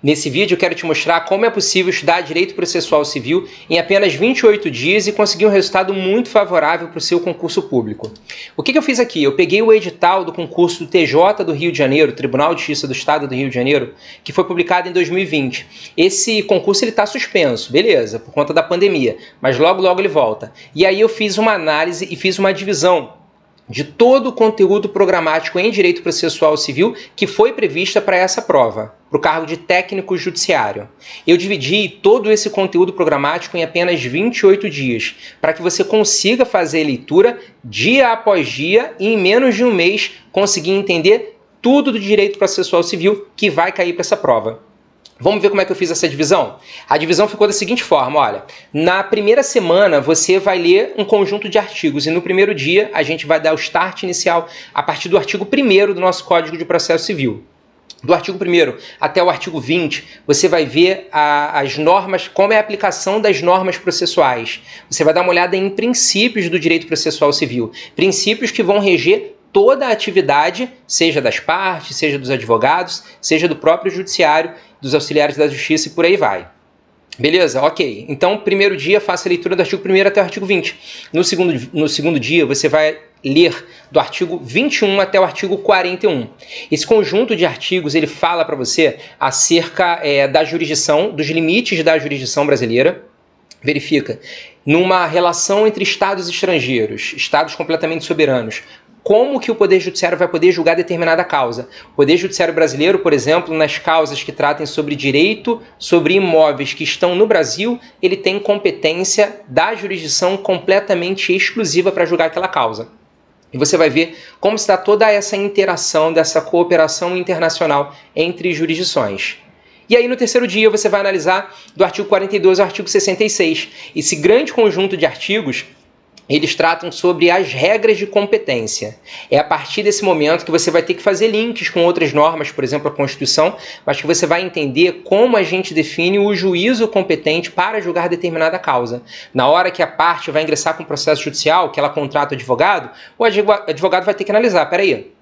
Nesse vídeo eu quero te mostrar como é possível estudar Direito Processual Civil em apenas 28 dias e conseguir um resultado muito favorável para o seu concurso público. O que eu fiz aqui? Eu peguei o edital do concurso do TJ do Rio de Janeiro, Tribunal de Justiça do Estado do Rio de Janeiro, que foi publicado em 2020. Esse concurso está suspenso, beleza, por conta da pandemia, mas logo ele volta. E aí eu fiz uma análise e fiz uma divisão de todo o conteúdo programático em Direito Processual Civil que foi prevista para essa prova, para o cargo de técnico judiciário. Eu dividi todo esse conteúdo programático em apenas 28 dias, para que você consiga fazer a leitura dia após dia e em menos de um mês conseguir entender tudo do Direito Processual Civil que vai cair para essa prova. Vamos ver como é que eu fiz essa divisão? A divisão ficou da seguinte forma, olha. Na primeira semana você vai ler um conjunto de artigos e no primeiro dia a gente vai dar o start inicial a partir do artigo 1º do nosso Código de Processo Civil. Do artigo 1º até o artigo 20, você vai ver as normas, como é a aplicação das normas processuais. Você vai dar uma olhada em princípios do direito processual civil. Princípios que vão reger toda a atividade, seja das partes, seja dos advogados, seja do próprio judiciário, dos auxiliares da justiça e por aí vai. Beleza? Ok. Então, primeiro dia, faça a leitura do artigo 1º até o artigo 20. No segundo dia, você vai ler do artigo 21 até o artigo 41. Esse conjunto de artigos, ele fala para você acerca da jurisdição, dos limites da jurisdição brasileira. Verifica, numa relação entre estados estrangeiros, estados completamente soberanos, como que o Poder Judiciário vai poder julgar determinada causa. O Poder Judiciário brasileiro, por exemplo, nas causas que tratem sobre direito, sobre imóveis que estão no Brasil, ele tem competência da jurisdição completamente exclusiva para julgar aquela causa. E você vai ver como está toda essa interação, dessa cooperação internacional entre jurisdições. E aí no terceiro dia você vai analisar do artigo 42 ao artigo 66. Esse grande conjunto de artigos, eles tratam sobre as regras de competência. É a partir desse momento que você vai ter que fazer links com outras normas, por exemplo, a Constituição, mas que você vai entender como a gente define o juízo competente para julgar determinada causa. Na hora que a parte vai ingressar com o processo judicial, que ela contrata o advogado vai ter que analisar, peraí,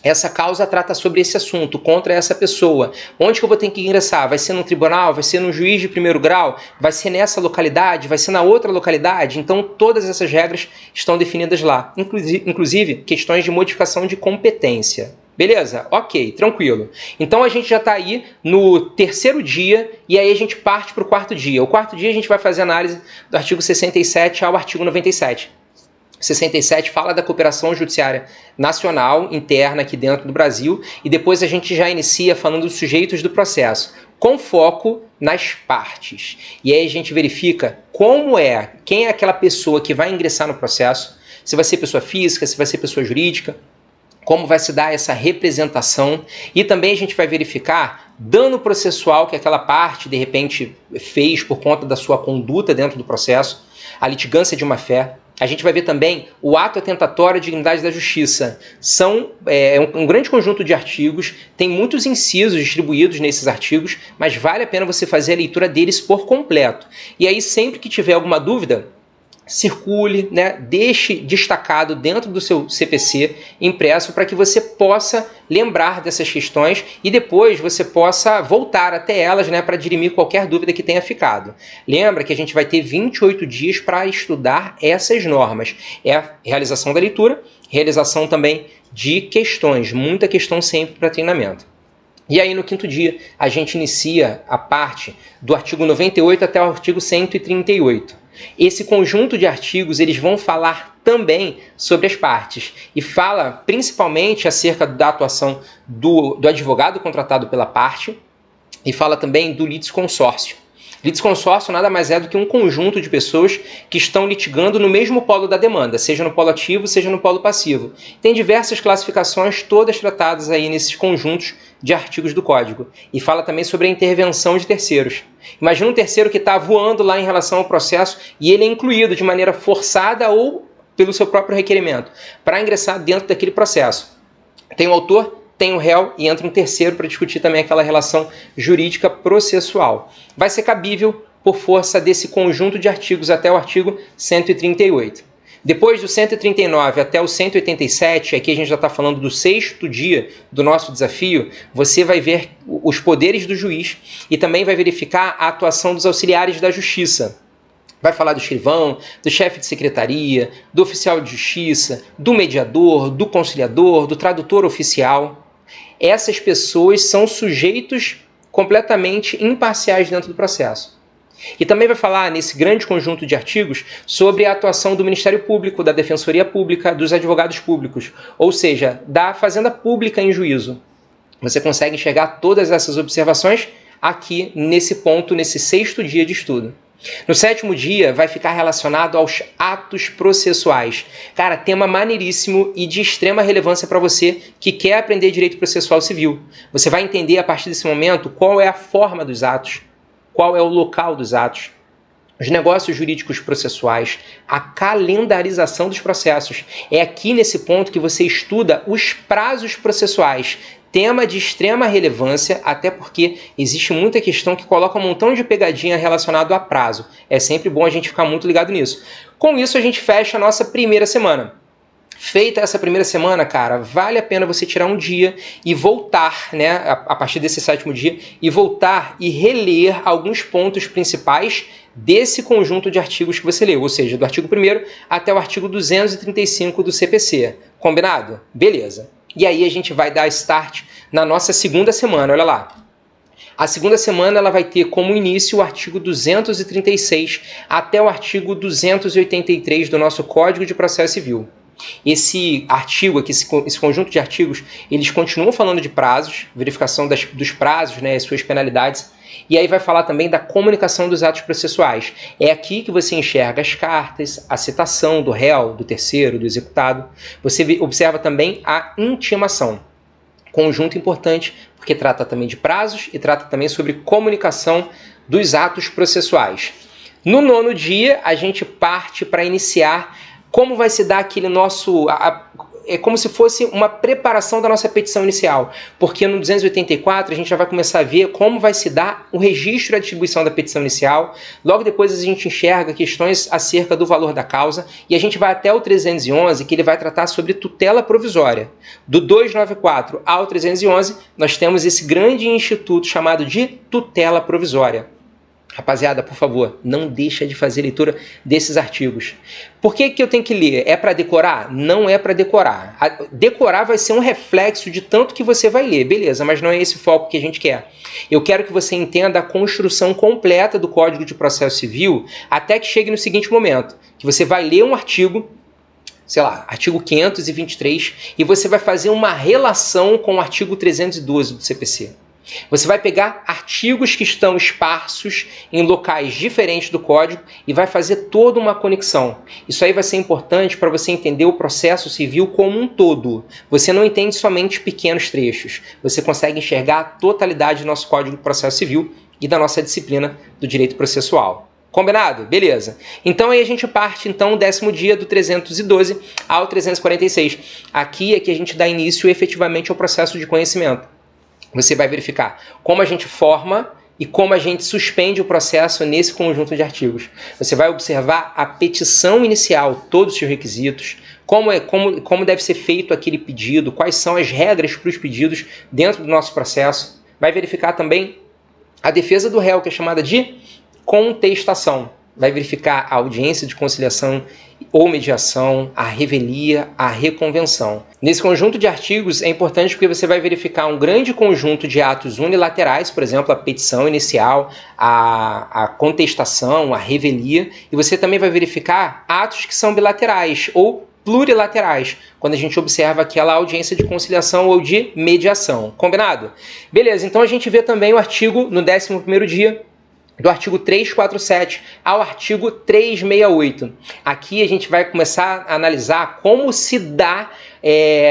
essa causa trata sobre esse assunto, contra essa pessoa. Onde que eu vou ter que ingressar? Vai ser no tribunal? Vai ser no juiz de primeiro grau? Vai ser nessa localidade? Vai ser na outra localidade? Então, todas essas regras estão definidas lá. Inclusive, questões de modificação de competência. Beleza? Ok, tranquilo. Então, a gente já está aí no terceiro dia e aí a gente parte para o quarto dia. O quarto dia a gente vai fazer análise do artigo 67 ao artigo 97. 67 fala da cooperação judiciária nacional, interna aqui dentro do Brasil, e depois a gente já inicia falando dos sujeitos do processo, com foco nas partes. E aí a gente verifica quem é aquela pessoa que vai ingressar no processo, se vai ser pessoa física, se vai ser pessoa jurídica, como vai se dar essa representação, e também a gente vai verificar dano processual que aquela parte, de repente, fez por conta da sua conduta dentro do processo, a litigância de má-fé. A gente vai ver também o ato atentatório à dignidade da justiça. São um grande conjunto de artigos, tem muitos incisos distribuídos nesses artigos, mas vale a pena você fazer a leitura deles por completo. E aí, sempre que tiver alguma dúvida, circule, né? Deixe destacado dentro do seu CPC impresso para que você possa lembrar dessas questões e depois você possa voltar até elas, né, para dirimir qualquer dúvida que tenha ficado. Lembra que a gente vai ter 28 dias para estudar essas normas. É a realização da leitura, realização também de questões, muita questão sempre para treinamento. E aí no quinto dia a gente inicia a parte do artigo 98 até o artigo 138. Esse conjunto de artigos eles vão falar também sobre as partes e fala principalmente acerca da atuação do advogado contratado pela parte e fala também do litisconsórcio. Litisconsórcio nada mais é do que um conjunto de pessoas que estão litigando no mesmo polo da demanda, seja no polo ativo, seja no polo passivo. Tem diversas classificações, todas tratadas aí nesses conjuntos de artigos do Código. E fala também sobre a intervenção de terceiros. Imagina um terceiro que está voando lá em relação ao processo e ele é incluído de maneira forçada ou pelo seu próprio requerimento para ingressar dentro daquele processo. Tem o autor, tem o réu e entra um terceiro para discutir também aquela relação jurídica processual. Vai ser cabível por força desse conjunto de artigos até o artigo 138. Depois do 139 até o 187, aqui a gente já está falando do 6º dia do nosso desafio, você vai ver os poderes do juiz e também vai verificar a atuação dos auxiliares da justiça. Vai falar do escrivão, do chefe de secretaria, do oficial de justiça, do mediador, do conciliador, do tradutor oficial. Essas pessoas são sujeitos completamente imparciais dentro do processo. E também vai falar, nesse grande conjunto de artigos, sobre a atuação do Ministério Público, da Defensoria Pública, dos advogados públicos, ou seja, da Fazenda Pública em juízo. Você consegue enxergar todas essas observações aqui nesse ponto, nesse 6º dia de estudo. No 7º dia vai ficar relacionado aos atos processuais. Cara, tema maneiríssimo e de extrema relevância para você que quer aprender direito processual civil. Você vai entender a partir desse momento qual é a forma dos atos, qual é o local dos atos, os negócios jurídicos processuais, a calendarização dos processos. É aqui nesse ponto que você estuda os prazos processuais, tema de extrema relevância, até porque existe muita questão que coloca um montão de pegadinha relacionado a prazo. É sempre bom a gente ficar muito ligado nisso. Com isso, a gente fecha a nossa primeira semana. Feita essa primeira semana, cara, vale a pena você tirar um dia e voltar, né, a partir desse 7º dia, e voltar e reler alguns pontos principais desse conjunto de artigos que você leu, ou seja, do artigo 1º até o artigo 235 do CPC. Combinado? Beleza. E aí a gente vai dar start na nossa segunda semana, olha lá. A segunda semana ela vai ter como início o artigo 236 até o artigo 283 do nosso Código de Processo Civil. Esse artigo aqui, esse conjunto de artigos, eles continuam falando de prazos, verificação dos prazos, né, suas penalidades, e aí vai falar também da comunicação dos atos processuais. É aqui que você enxerga as cartas, a citação do réu, do terceiro, do executado. Você observa também a intimação. Conjunto importante, porque trata também de prazos e trata também sobre comunicação dos atos processuais. No 9º dia, a gente parte para iniciar como vai se dar aquele nosso... É como se fosse uma preparação da nossa petição inicial, porque no 284 a gente já vai começar a ver como vai se dar o registro e a distribuição da petição inicial. Logo depois a gente enxerga questões acerca do valor da causa e a gente vai até o 311, que ele vai tratar sobre tutela provisória. Do 294 ao 311 nós temos esse grande instituto chamado de tutela provisória. Rapaziada, por favor, não deixa de fazer leitura desses artigos. Por que eu tenho que ler? É para decorar? Não é para decorar. Decorar vai ser um reflexo de tanto que você vai ler, beleza, mas não é esse o foco que a gente quer. Eu quero que você entenda a construção completa do Código de Processo Civil até que chegue no seguinte momento, que você vai ler um artigo, sei lá, artigo 523, e você vai fazer uma relação com o artigo 312 do CPC. Você vai pegar artigos que estão esparsos em locais diferentes do código e vai fazer toda uma conexão. Isso aí vai ser importante para você entender o processo civil como um todo. Você não entende somente pequenos trechos. Você consegue enxergar a totalidade do nosso Código de Processo Civil e da nossa disciplina do direito processual. Combinado? Beleza. Então aí a gente parte então o 10º dia do 312 ao 346. Aqui é que a gente dá início efetivamente ao processo de conhecimento. Você vai verificar como a gente forma e como a gente suspende o processo nesse conjunto de artigos. Você vai observar a petição inicial, todos os seus requisitos, como deve ser feito aquele pedido, quais são as regras para os pedidos dentro do nosso processo. Vai verificar também a defesa do réu, que é chamada de contestação. Vai verificar a audiência de conciliação ou mediação, a revelia, a reconvenção. Nesse conjunto de artigos é importante porque você vai verificar um grande conjunto de atos unilaterais, por exemplo, a petição inicial, a contestação, a revelia, e você também vai verificar atos que são bilaterais ou plurilaterais, quando a gente observa aquela audiência de conciliação ou de mediação. Combinado? Beleza, então a gente vê também o artigo no 11º dia, do artigo 347 ao artigo 368. Aqui a gente vai começar a analisar como se dá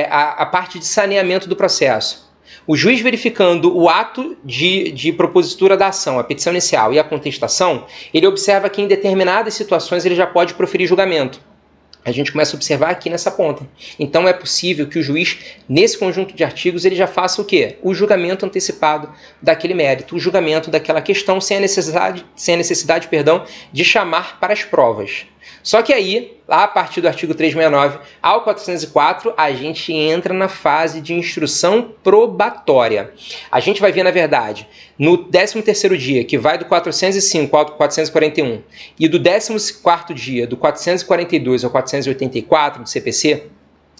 a parte de saneamento do processo. O juiz verificando o ato de propositura da ação, a petição inicial e a contestação, ele observa que em determinadas situações ele já pode proferir julgamento. A gente começa a observar aqui nessa ponta. Então é possível que o juiz, nesse conjunto de artigos, ele já faça o quê? O julgamento antecipado daquele mérito, o julgamento daquela questão sem a necessidade de chamar para as provas. Só que aí, lá a partir do artigo 369 ao 404, a gente entra na fase de instrução probatória. A gente vai ver, na verdade, no 13º dia, que vai do 405 ao 441, e do 14º dia, do 442 ao 484 do CPC,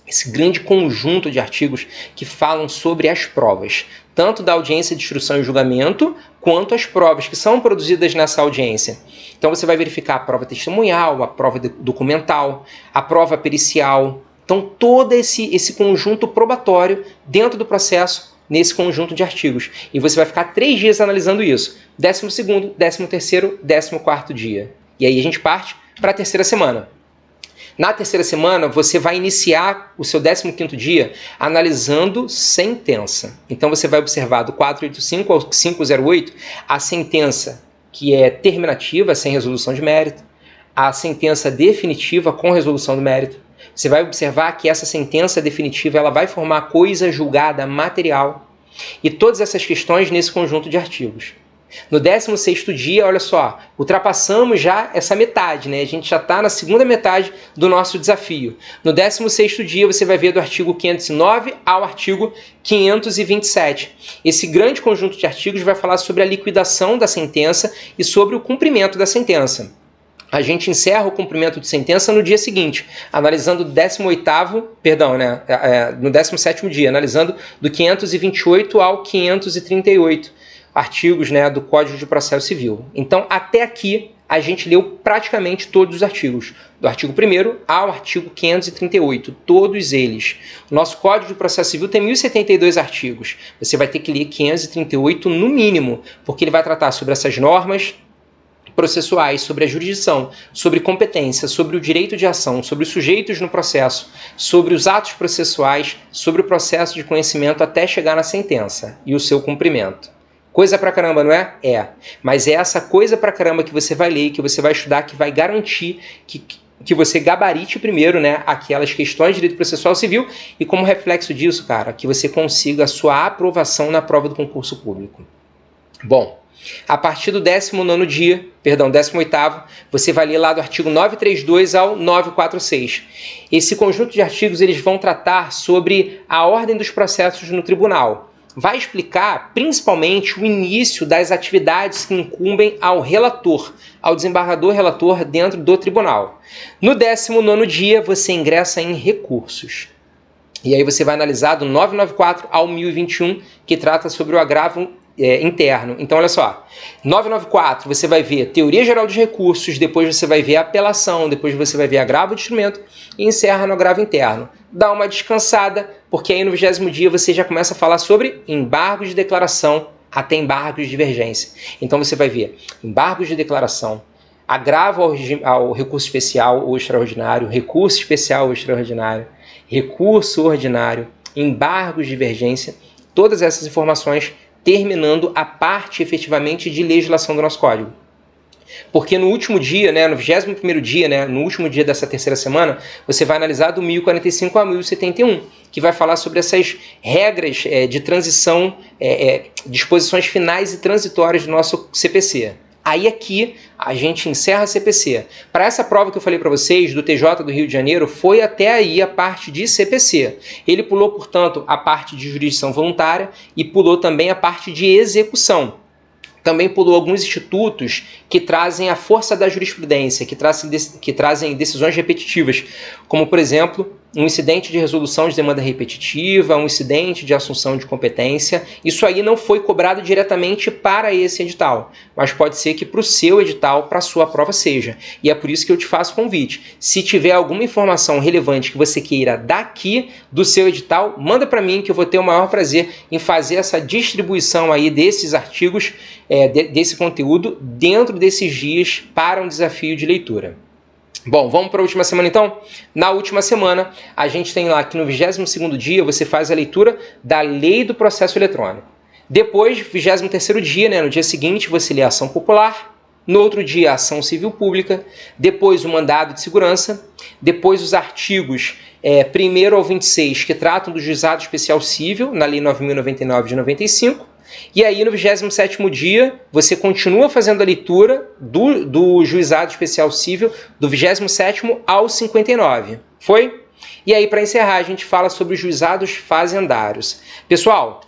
esse grande conjunto de artigos que falam sobre as provas, tanto da audiência de instrução e julgamento, quanto as provas que são produzidas nessa audiência. Então você vai verificar a prova testemunhal, a prova documental, a prova pericial. Então todo esse conjunto probatório dentro do processo, nesse conjunto de artigos. E você vai ficar 3 dias analisando isso. 12º, 13º, 14º dia. E aí a gente parte para a terceira semana. Na terceira semana, você vai iniciar o seu 15º dia analisando sentença. Então, você vai observar do 485 ao 508 a sentença que é terminativa, sem resolução de mérito, a sentença definitiva com resolução do mérito. Você vai observar que essa sentença definitiva ela vai formar coisa julgada material e todas essas questões nesse conjunto de artigos. No 16º dia, olha só, ultrapassamos já essa metade, né? A gente já está na segunda metade do nosso desafio. No 16º dia, você vai ver do artigo 509 ao artigo 527. Esse grande conjunto de artigos vai falar sobre a liquidação da sentença e sobre o cumprimento da sentença. A gente encerra o cumprimento de sentença no dia seguinte, analisando no 17º dia, analisando do 528 ao 538. Artigos, né, do Código de Processo Civil. Então, até aqui, a gente leu praticamente todos os artigos, do artigo 1º ao artigo 538, todos eles. O nosso Código de Processo Civil tem 1072 artigos. Você vai ter que ler 538 no mínimo, porque ele vai tratar sobre essas normas processuais, sobre a jurisdição, sobre competência, sobre o direito de ação, sobre os sujeitos no processo, sobre os atos processuais, sobre o processo de conhecimento até chegar na sentença e o seu cumprimento. Coisa pra caramba, não é? É. Mas é essa coisa pra caramba que você vai ler, que você vai estudar, que vai garantir que você gabarite primeiro, né, aquelas questões de direito processual civil e como reflexo disso, cara, que você consiga a sua aprovação na prova do concurso público. Bom, a partir do 18º, você vai ler lá do artigo 932 ao 946. Esse conjunto de artigos eles vão tratar sobre a ordem dos processos no tribunal. Vai explicar principalmente o início das atividades que incumbem ao relator, ao desembargador relator dentro do tribunal. No 19º dia, você ingressa em recursos. E aí você vai analisar do 994 ao 1021, que trata sobre o agravo interno. Então, olha só, 994 você vai ver teoria geral dos recursos, depois você vai ver apelação, depois você vai ver agravo de instrumento e encerra no agravo interno. Dá uma descansada, porque aí no 20º dia você já começa a falar sobre embargos de declaração até embargos de divergência. Então você vai ver embargos de declaração, agravo ao recurso especial ou extraordinário, recurso especial ou extraordinário, recurso ordinário, embargos de divergência, todas essas informações terminando a parte efetivamente de legislação do nosso código. Porque no último dia, né, no 21º dia, né, no último dia dessa terceira semana, você vai analisar do 1045 a 1071, que vai falar sobre essas regras de transição, disposições finais e transitórias do nosso CPC. Aí aqui a gente encerra a CPC. Para essa prova que eu falei para vocês, do TJ do Rio de Janeiro, foi até aí a parte de CPC. Ele pulou, portanto, a parte de jurisdição voluntária e pulou também a parte de execução. Também pulou alguns institutos que trazem a força da jurisprudência, que trazem decisões repetitivas, como, por exemplo, um incidente de resolução de demanda repetitiva, um incidente de assunção de competência. Isso aí não foi cobrado diretamente para esse edital, mas pode ser que para o seu edital, para a sua prova seja. E é por isso que eu te faço convite. Se tiver alguma informação relevante que você queira daqui do seu edital, manda para mim que eu vou ter o maior prazer em fazer essa distribuição aí desses artigos, desse conteúdo dentro desses dias para um desafio de leitura. Bom, vamos para a última semana então? Na última semana, a gente tem lá que no 22º dia você faz a leitura da Lei do Processo Eletrônico. Depois, 23º dia, né, no dia seguinte, você lê a ação popular. No outro dia, a ação civil pública. Depois, o mandado de segurança. Depois, os artigos 1º ao 26, que tratam do juizado especial civil, na Lei 9.099 de 95. E aí no 27º dia você continua fazendo a leitura do Juizado Especial Cível do 27º ao 59. Foi? E aí para encerrar a gente fala sobre os juizados fazendários. Pessoal,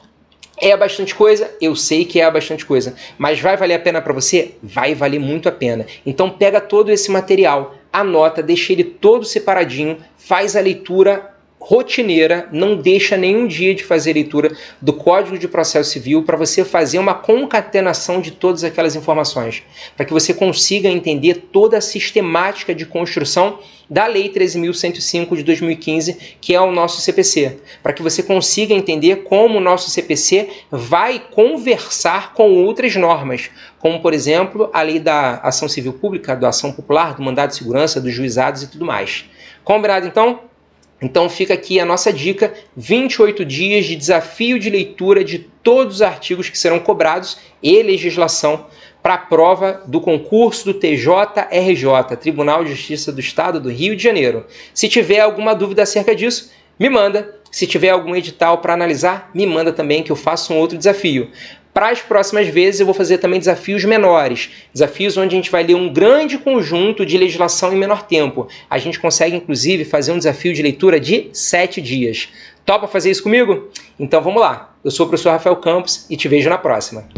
é bastante coisa, eu sei que é bastante coisa, mas vai valer a pena para você? Vai valer muito a pena. Então pega todo esse material, anota, deixa ele todo separadinho, faz a leitura rotineira, não deixa nenhum dia de fazer leitura do Código de Processo Civil para você fazer uma concatenação de todas aquelas informações, para que você consiga entender toda a sistemática de construção da Lei 13.105 de 2015, que é o nosso CPC, para que você consiga entender como o nosso CPC vai conversar com outras normas, como, por exemplo, a Lei da Ação Civil Pública, da Ação Popular, do Mandado de Segurança, dos juizados e tudo mais. Combinado, então? Então fica aqui a nossa dica, 28 dias de desafio de leitura de todos os artigos que serão cobrados e legislação para a prova do concurso do TJRJ, Tribunal de Justiça do Estado do Rio de Janeiro. Se tiver alguma dúvida acerca disso, me manda. Se tiver algum edital para analisar, me manda também que eu faço um outro desafio. Para as próximas vezes eu vou fazer também desafios menores, desafios onde a gente vai ler um grande conjunto de legislação em menor tempo. A gente consegue inclusive fazer um desafio de leitura de 7 dias. Topa fazer isso comigo? Então vamos lá. Eu sou o professor Rafael Campos e te vejo na próxima.